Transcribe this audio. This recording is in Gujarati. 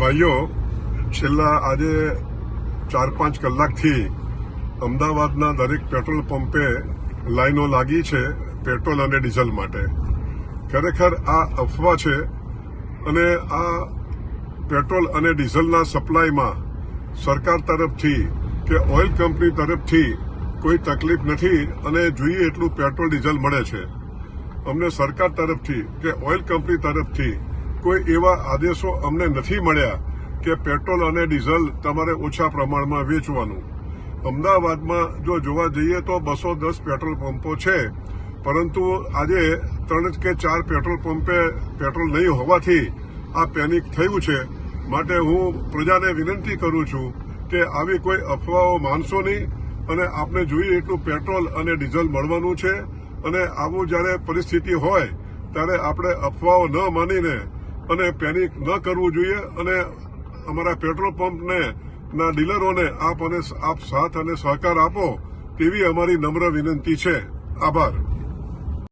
ભાઈઓ, છેલ્લા આજે 4-5 કલાકથી અમદાવાદના દરેક પેટ્રોલ પંપે લાઈનો લાગી છે પેટ્રોલ અને ડીઝલ માટે. ખરેખર આ અફવા છે અને આ પેટ્રોલ અને ડીઝલના સપ્લાયમાં સરકાર તરફથી કે ઓઇલ કંપની તરફથી કોઈ તકલીફ નથી અને જોઈએ એટલું પેટ્રોલ ડીઝલ મળે છે. અમને સરકાર તરફથી કે ઓઇલ કંપની તરફથી કોઈ એવા આદેશો અમને નથી મળ્યા કે પેટ્રોલ અને ડીઝલ તમારે ઓછા પ્રમાણમાં વેચવાનું. અમદાવાદમાં જો જોવા જઈએ તો 210 પેટ્રોલ પંપો છે, પરંતુ આજે 3 કે 4 પેટ્રોલ પંપે પેટ્રોલ નહીં હોવાથી આ પેનિક થયું છે. માટે હું પ્રજાને વિનંતી કરું છું કે આવી કોઈ અફવાઓ માનશો નહીં અને આપને જોઈએ એટલું પેટ્રોલ અને ડીઝલ મળવાનું છે. અને આવું જ્યારે પરિસ્થિતિ હોય ત્યારે આપણે અફવાઓ ન માનીને અને પેનિક ન કરવું જોઈએ. અને અમારા પેટ્રોલ પંપને ના ડીલરોને આપ સાથ અને સહકાર આપો તેવી અમારી નમ્ર વિનંતી છે. આભાર.